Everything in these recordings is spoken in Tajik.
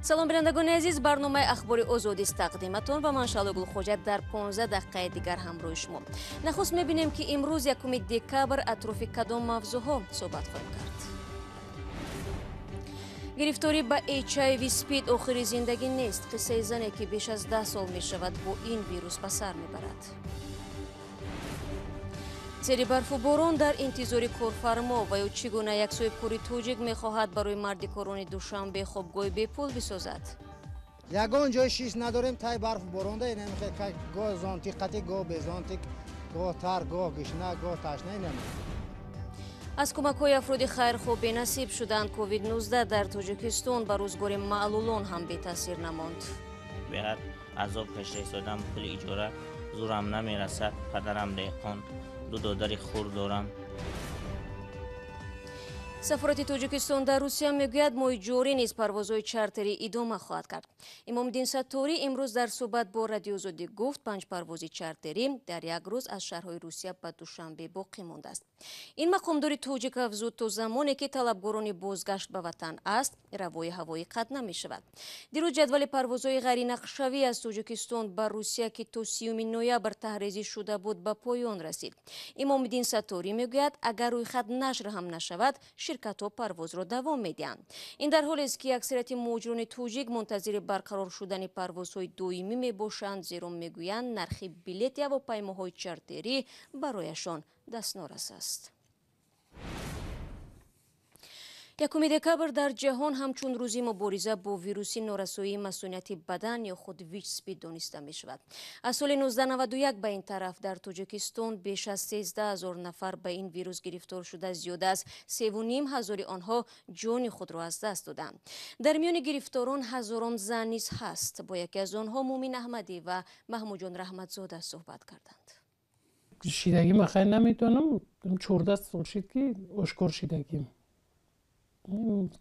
салом бинандагони азиз, барномаи ахбори озодист тақдиматон ва ман Шалогул Хоҷа дар 15 дақиқаи дигар ҳамроҳи шумо. Нахуст мебинем ки имрӯз 1 декабр атрофи кадом мавзӯъҳо суҳбат хоҳем кард. гирифторӣ ба HIV СПИД охири зиндагӣ нест. қиссаи зане ки беш аз 10 сол мешавад бо ин вирус ба сар мебарад. зери барфу борон дар интизори корфармо ва ё чӣ гуна як соҳибкори тоҷик мехоҳад барои марди корони Душанбе хобгоҳи бепул бисозад. ягон ҷои шиш надорем тай барфу боронда намехе гоҳ зонтиқати гоҳ безонтик гоҳ тар гоҳ гишна гоҳ ташна намехе. аз кӯмакҳои афроди хайрхоҳ бенасиб шуданд. COVID-19 дар Тоҷикистон ба рӯзгори маълулон ҳам бетаъсир намонд. беҳар азоб кашида истодам, пули иҷора зурам намерасад, падарам деҳқон, ду додари хур дорам. сафорати Тоҷикистон дар Русия мегӯяд моҳи ҷорӣ низ парвозҳои чартерӣ идома хоҳад кард. Имомиддин Сатторӣ имрӯз дар суҳбат бо Радиои Озодӣ гуфт 5 парвози чартерӣ дар як рӯз аз шаҳрҳои Русия ба Душанбе боқӣ мондааст. ин мақомдори тоҷик афзуд то замоне ки талабгорони бозгашт ба ватан аст, равои ҳавоӣ қатъ намешавад. дирӯз ҷадвали парвозҳои ғайринақшавӣ аз Тоҷикистон ба Русия ки то 30 ноябр таҳризӣ шуда буд ба поён расид. Имомиддин Сатторӣ мегӯяд агар рӯйхат нашр ҳам нашавад, ширкатҳо парвозро давом медиҳанд. ин дар ҳолест ки аксарияти муҳоҷирони тоҷик мунтазири барқарор шудани парвозҳои доимӣ мебошанд, зеро мегӯянд нархи билети ҳавопаймоҳои чартерӣ барояшон дастнорас аст. 1 декабр дар ҷаҳон ҳамчун рӯзи мубориза бо вируси норасоии масунияти бадан ё худ ВИЧ-СПИД дониста мешавад. аз соли 1991 ба ин тараф дар Тоҷикистон беш аз 13 000 нафар ба ин вирус гирифтор шуда, зиёда аз 3,5 ҳазори онҳо ҷони худро аз даст доданд. дар миёни гирифторон ҳазорон зан низ ҳаст. бо яке аз онҳо Мумин Аҳмадӣ ва Маҳмудҷон Раҳматзода суҳбат карданд. шидагӣ махай наметонам, 14 сол шид ки ошкор шидагим.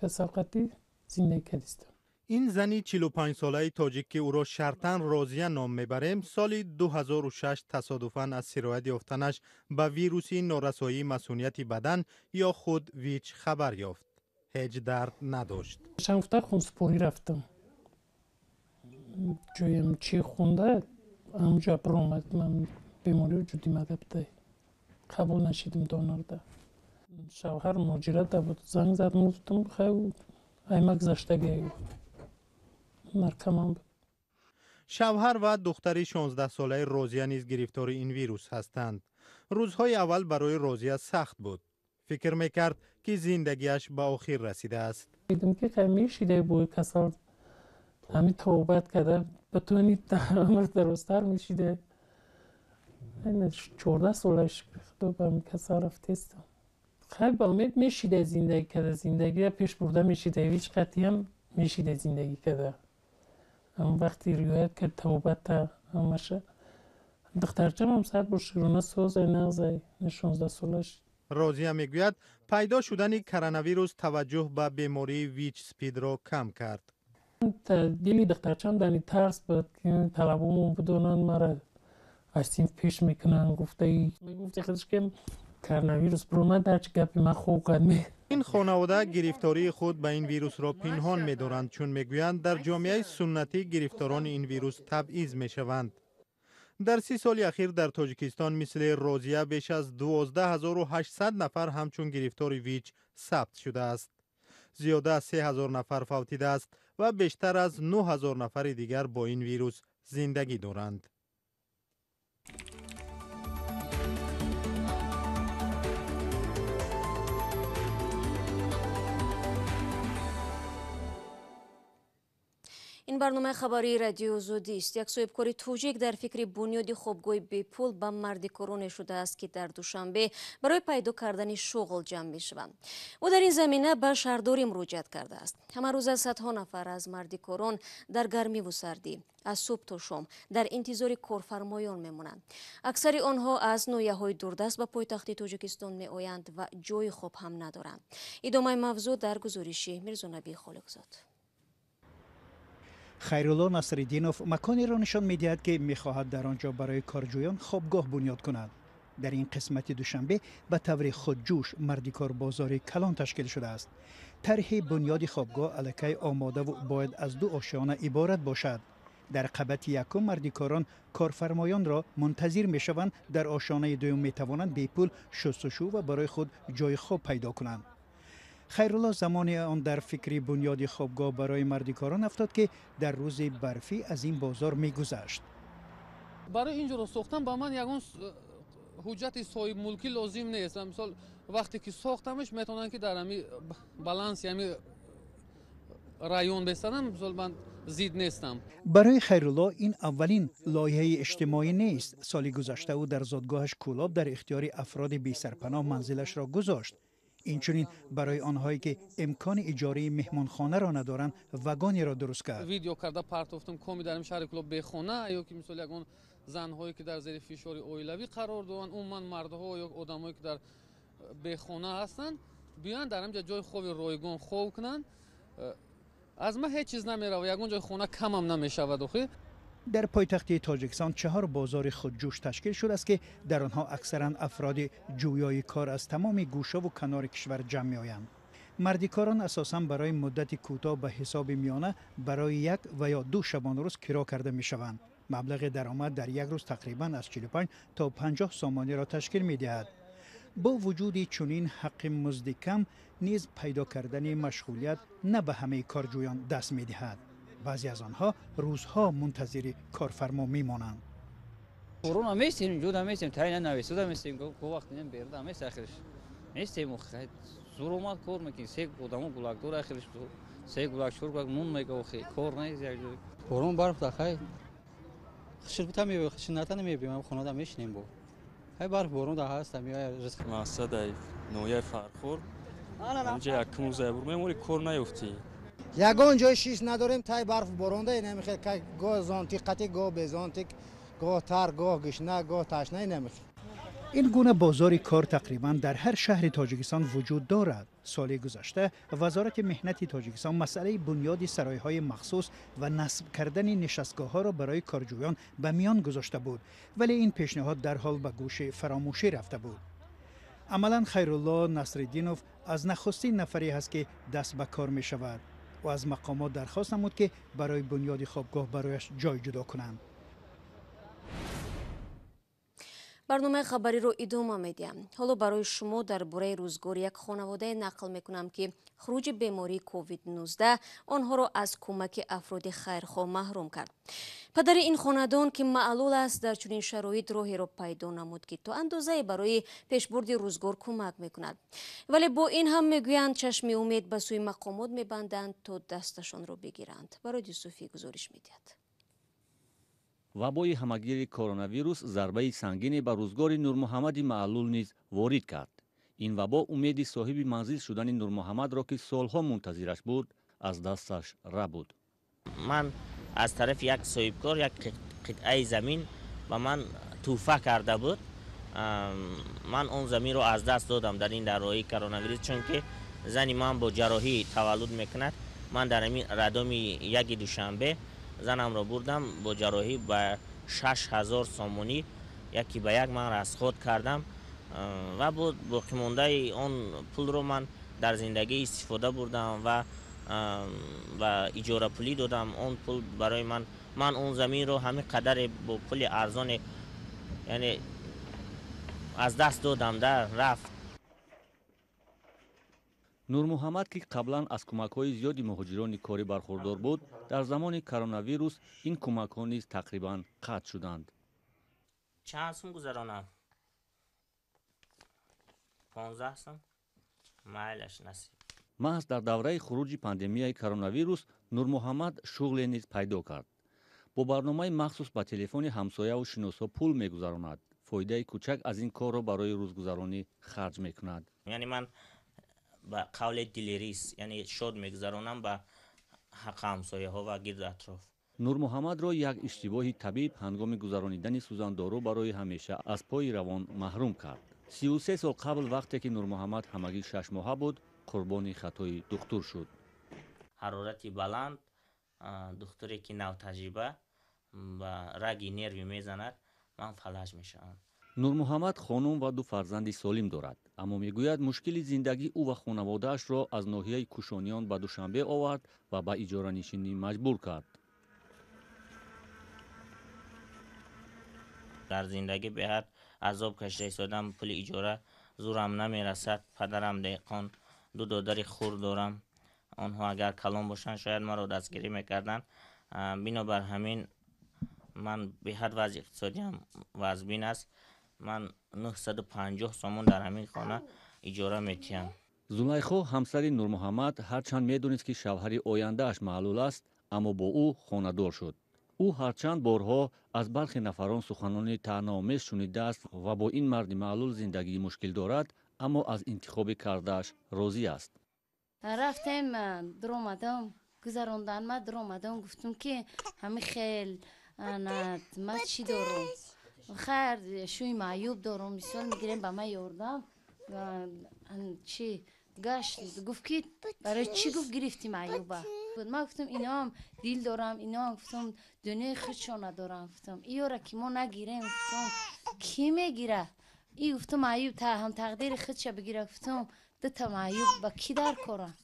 касалқати зиндаги кардистам. این زنی 45 ساله تاجیک که او را شرطاً راضیه نام میبریم، سال 2006 تصادفاً از سرایت یافتنش به ویروسی نارسایی مسئولیت بدن یا خود ویچ خبر یافت. هیچ درد نداشت. شنفتر خونسپوری رفتم. جویم چی خونده همجا برآمد. من بیماری وجودی مدبده. قبول نشیدم دانرده. شوهر مهاجرت بود. زنگ زد گفتم خیلی ایمک زشتگی مرکمم بود. شوهر و دختری 16 ساله روزیه نیز گرفتار این ویروس هستند. روزهای اول برای روزیه سخت بود. فکر میکرد که زندگیش به آخر رسیده است. دیدم که خیلی شیده بود کسال همین توبت کرده بتونید عمر درستر میشیده. این 14 سالش خدا به همین کسال رفتیستم. خیلی با امید میشیده زندگی کرده. زندگی پیش برده میشیده. هیچ قطعی هم میشیده زندگی کرده. اما وقتی روایت کرد توبت همشه دخترچم هم سر با شرونه سوزه نغزه 16 سالش. روزیه میگوید پیدا شدن کرونا توجه به بیماری ویچ سپید را کم کرد. دیلی دخترچم دانی ترس بود که طلبومون بدونن مرا از سینف پیش میکنن. گفته خودش که کرونا برو من در چه گپی من خوب قدمی. این خانواده گرفتاری خود به این ویروس را پنهان می‌دارند چون میگویند در جامعه سنتی گرفتاران این ویروس تبعیض میشوند. در 30 سال اخیر در تاجیکستان مثل روزیه بیش از 12800 نفر همچون گرفتار ویچ ثبت شده است. زیاده از 3000 نفر فوتیده است و بیشتر از 9000 نفر دیگر با این ویروس زندگی دارند. ин барномаи хабарии Радиои Озодист. як соҳибкори тоҷик дар фикри бунёди хобгоҳи бепул ба марди короне шудааст ки дар Душанбе барои пайдо кардани шуғл ҷамъ мешаванд. ӯ дар ин замина ба шаҳрдорӣ муроҷиат кардааст. ҳамарӯза садҳо нафар аз марди корон дар гармиву сардӣ аз субҳ то шом дар интизори корфармоён мемонанд. аксари онҳо аз ноҳияҳои дурдаст ба пойтахти Тоҷикистон меоянд ва ҷои хоб ҳам надоранд. идомаи мавзӯъ дар гузориши Мирзонабии Холиқзод. خیرالله نصرالدینов маконеро нишон медиҳад ки мехоҳад дар он ҷо барои корҷӯён хобгоҳ бунёд кунад. در این قسمت دوشنبه به طور خودجوش مردیکار بازار کلان تشکیل شده است. طرح بنیاد خوابگاه الکی آماده و باید از 2 آشیانه عبارت باشد. در قبط یکم مردیکاران کارفرمایان را منتظر می شوند، در آشیانه دوم می توانند بی پول شستشو و برای خود جای خواب پیدا کنند. خیرالله زمان آن در فکر بنیاد خوابگاه برای مردیکاران افتاد که در روز برفی از این بازار می گذشت. برای اینجا رو ساختن با من یگان حجت صاحب ملکی لازم نیست. مثلا وقتی که ساختمش میتونن که در همین بالانس یعنی رایون بسازن، مثلا من زید نیستم. برای خیرالله این اولین لایحه اجتماعی نیست. سال گذشته او در زادگاهش کولاب در اختیار افراد بی سرپناه منزلش را گذاشت. اینچنین برای آنهایی که امکان اجاره مهمانخانه را ندارند وگانی را درست کرد. ویدیو کرده پرتافتم کمی در شهر کولاب بخونه یا که مثلا یگان زنهایی که در زیر فشار اویلوی قرار دارن، عموما مردها یا آدمایی که در بخونه هستن بیان در همجا جای خوب رایگان خوب کنن. از ما هیچ چیز نمیره، یگان جای خونه کم هم نمیشود. در پایتخت تاجیکستان 4 بازار خودجوش تشکیل شده است که در آنها اکثرا افراد جویای کار از تمام گوشه و کنار کشور جمع می‌آیند. مردیکاران اساساً برای مدت کوتاه به حساب میانه برای 1 و یا 2 شبانه روز کرا کرده می‌شوند. مبلغ درآمد در یک روز تقریباً از 45 تا 50 سامانی را تشکیل می‌دهد. با وجود چنین حق مزد کم نیز پیدا کردن مشغولیت نه به همه کارجویان دست می‌دهد. بعضی از آنها روزها منتظر کارفرما میمانند. کرونا میستیم جدا میستیم تعیین نویسوده میستیم کو وقت نیم برده میست آخرش میستیم زور اومد کار میکنیم سه آدمو گلاک دور آخرش سه گلاک شور گلاک نون میگه خی کار نیست یک جوری کرونا برف داخل خشبتا میبی خشنتا نمیبی ما خونه دا میشنیم با های برف بارون دا هست میای رزق مقصد نویای فرخور اینجا یک موزه بر میموری کار نیفتی. یگان جای شیش نداریم تای برف بارونده نمیخواد که گاه زانتیقتی گاه بزانتیک گاه تر گاه گشنه گاه تشنه نمیخواد. این گونه بازار کار تقریبا در هر شهر تاجیکستان وجود دارد. سال گذشته وزارت مهنت تاجیکستان مسئله بنیاد سرایهای مخصوص و نصب کردن نشستگاه‌ها را برای کارجویان به میان گذاشته بود، ولی این پیشنهاد در حال به گوش فراموشی رفته بود. عملا خیرالله نصرالدینوف از نخستین نفری است که دست به کار می شود و از مقامات درخواست نمود که برای بنیاد خوابگاه برایش جای جدا کنند. برنامه خبری رو ادامه میدیم. حالا برای شما در باره روزگار یک خانواده نقل میکنم که خروج بیماری کووید 19 آنها را از کمک افراد خیرخواه محروم کرد. پدر این خاندان که معلول است در چنین شرایط راهی را پیدا نمود که تا اندازه برای پیشبرد روزگار کمک میکند، ولی با این هم میگویند چشم امید به سوی مقامات میبندند تا دستشان را بگیرند. برای یوسفی گزارش میدهد. وبای همگیر کرونا ویروس ضربه سنگینی به روزگار نور محمد معلول نیز وارد کرد. این وبا امیدی صاحب منزل شدن نور محمد را که سالها منتظرش بود از دستش ربود. من از طرف یک صاحبکار یک قطعه زمین به من توفه کرده بود. من اون زمین رو از دست دادم در این داروی کرونا ویروس، چون که زنی من با جراحی تولد میکند. من در این ردامی یک دوشنبه زنم را بردم با جراحی به 6000 سامانی یکی به یک من رسخود کردم و باقی مانده اون پول رو من در زندگی استفاده بردم و اجاره پولی دادم. اون پول برای من اون زمین رو همین قدر با پول ارزان یعنی از دست دادم در رفت. نور محمد که قبلا از کمک‌های زیادی مهاجران کاری برخوردار بود، در زمان کرونا ویروس این کمک‌ها نیز تقریباً قطع شدند. چند سوم گذرانم؟ 15 سوم؟ مایلش نصیب. محض در دوره خروج پاندمیای کرونا ویروس نور محمد شغل نیز پیدا کرد. با برنامه مخصوص به تلفن همسایه و شناسا پول می‌گذراند. فایده کوچک از این کار را برای روزگذرانی خرج می‌کند. یعنی من با قول دلیریس یعنی شد میگذرونم به حق همسایه ها و گرد اطراف. نور محمد را یک اشتباه طبیب هنگام گذرانیدن سوزاندارو برای همیشه از پای روان محروم کرد. 33 سال قبل وقتی که نور محمد همگی 6 ماهه بود، قربانی خطای دکتر شد. حرارتی بلند، دکتری که نو تجربه و رگی نروی میزند، من فلج میشم. нурмуҳаммад хонум ва ду фарзанди солим дорад, аммо мегӯяд мушкили зиндагӣ ӯ ва хонаводаашро аз ноҳияи кушониён ба Душанбе овард ва ба иҷоранишинӣ маҷбур кард. дар зиндагӣ беҳад азоб кашида истодам, пули иҷора зурам намерасад. Падарам деҳқон, ду додари хур дорам. онҳо агар калон бошанд шояд маро дастгирӣ мекарданд. бинобар ҳамин ман беҳад вазъи иқтисодиам вазбин аст. ман 950 сомон дар ҳамин хона иҷора метиҳам. зулайхо ҳамсари нурмуҳаммад ҳарчанд медонист ки шавҳари ояндааш маълул аст, аммо бо ӯ хонадор шуд. ӯ ҳарчанд борҳо аз бархи нафарон суханони таънаомез шунидааст ва бо ин марди маълул зиндагии мушкил дорад, аммо аз интихоби кардааш розӣ аст. рафтем дуромадам гузаронданма дуромадам гуфтум ки ҳами хел ма чӣ дорум хайр шӯи маъюб дорум мисол мигирем ба ман ёрдам чӣ гашт гуфт ки барои чӣ гуфт гирифти маъюба. ман гуфтам иноам дил дорам, иноам гуфтам дунёи худшона дорам. гуфтам иёра ки мо нагирем, гуфтам ки мегира и гуфтам маъюб та ҳам тақдири худша бигира. гуфтам дута маъюб ба ки дар корам.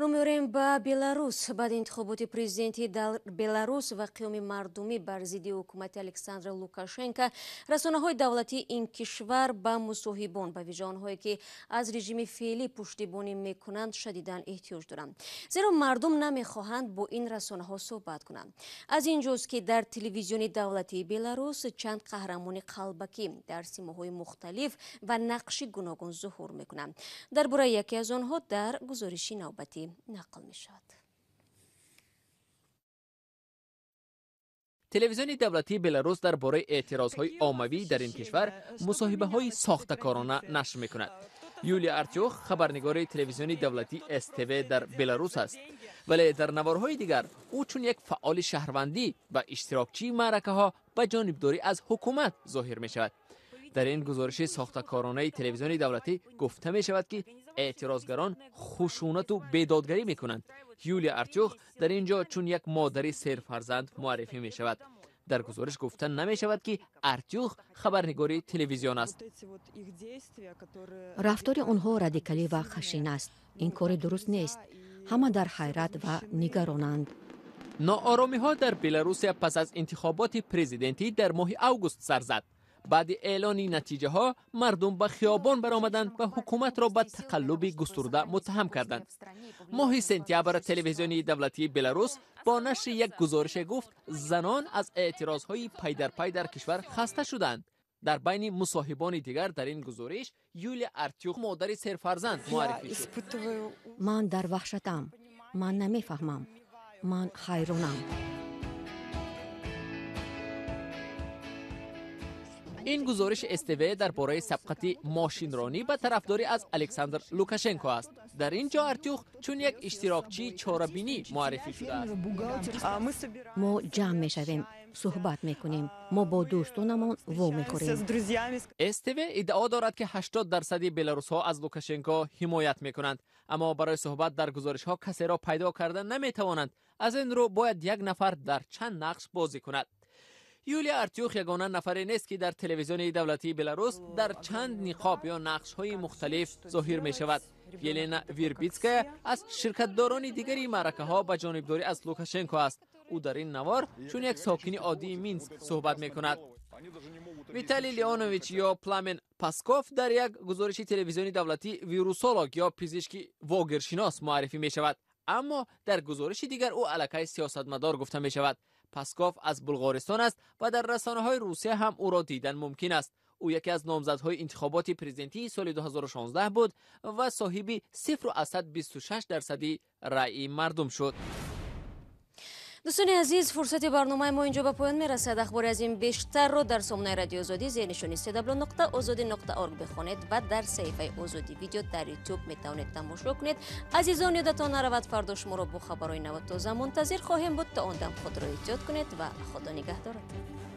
رو می‌آوریم به بلاروس. بعد انتخابات پرزیدنتی در بلاروس و قیام مردمی بر ضد حکومت الکساندر لوکاشنکو، رسانه‌های دولتی این کشور با مصاحبان به ویژه آنهایی که از رژیم فعلی پشتیبانی می‌کنند شدیداً احتیاج دارند، زیرا مردم نمی‌خواهند با این رسانه‌ها صحبت کنند. از اینجاست که در تلویزیون دولتی بلاروس چند قهرمان قلبکی در سیماهای مختلف و نقش گوناگون ظهور می‌کنند. درباره یکی از آنها در گزارشی نوبتی نقل می شود. تلویزیون دولتی بلاروس درباره اعتراضهای عمومی در این کشور مصاحبه‌های ساخته‌کارانه نشر می‌کند. یولیا ارتیوخ خبرنگار تلویزیون دولتی STV در بلاروس است، ولی در نوارهای دیگر او چون یک فعال شهروندی و اشتراکچی معرکه‌ها به جانبداری از حکومت ظاهر می‌شود. در این گزارش ساخته‌کارانه تلویزیون دولتی گفته می‌شود که اعتراضگران خشونت و بیدادگری می‌کنند. یولیا ارتیوخ در اینجا چون یک مادری سرفرزند معرفی می‌شود. در گزارش گفته نمی‌شود که ارتیوخ خبرنگاری تلویزیون است. رفتار آنها رادیکالی و خشن است. این کار درست نیست. همه در حیرت و نگرانند. ناآرامی‌ها در بلاروس پس از انتخابات پرزیدنتی در ماه آگوست سر زد. بعد اعلان نتیجه ها مردم به خیابان برآمدند و حکومت را به تقلب گسترده متهم کردند. ماه سپتامبر تلویزیون دولتی بلاروس با نشر یک گزارش گفت زنان از اعتراض های پی در پی در کشور خسته شدند. در بین مصاحبان دیگر در این گزارش یولیا ارتیوخ مادر سرفرزند معرفی شد. من در وحشتم. من نمیفهمم. من حیرانم. این گزارش STV درباره سبقت ماشینرانی به طرفداری از الکساندر لوکاشنکو است. در اینجا ارتیوخ چون یک اشتراکچی چهاربینی معرفی شده است. ما جمع میشویم، صحبت میکنیم، ما با دوستانمان وام میخوریم. STV ادعا دارد که 80% بلاروس ها از لوکاشنکو حمایت میکنند، اما برای صحبت در گزارش ها کسی را پیدا کردن نمیتوانند. از این رو باید یک نفر در چند نقش بازی کند. یولیا ارتیوخ یگانه نفری نیست که در تلویزیون دولتی بلاروس در چند نقاب یا نقش‌های مختلف ظاهر می شود. یلینا ویربیتسکا از شرکت‌داران دیگری معرکه‌ها به جانبداری از لوکاشنکو است. او در این نوار چون یک ساکن عادی مینسک صحبت می کند. ویتالی لیانوویچ یا پلامن پاسکوف در یک گزارش تلویزیون دولتی ویروسولوگ یا پزشک واگرشناس معرفی می شود، اما در گزارش دیگر او علاقه سیاستمدار گفته می شود. پاسکوف از بلغارستان است و در رسانه‌های روسیه هم او را دیدن ممکن است. او یکی از نامزدهای انتخابات پرزیدنتی سال 2016 بود و صاحب 0.26% رأی مردم شد. دوستان عزیز، فرصت برنامه ما اینجا به پایان میرسد. اخبار از این بیشتر رو در سامانه رادیو آزادی زیر نشانی www.azadi.org بخوانید و در صفحه آزادی ویدیو در یوتیوب میتوانید تماشا کنید. عزیزان یادتان نرود فردا شما را با خبرهای نو و تازه منتظر خواهیم بود. تا آن دم خود را احتیاط کنید و خدا نگهدارتان.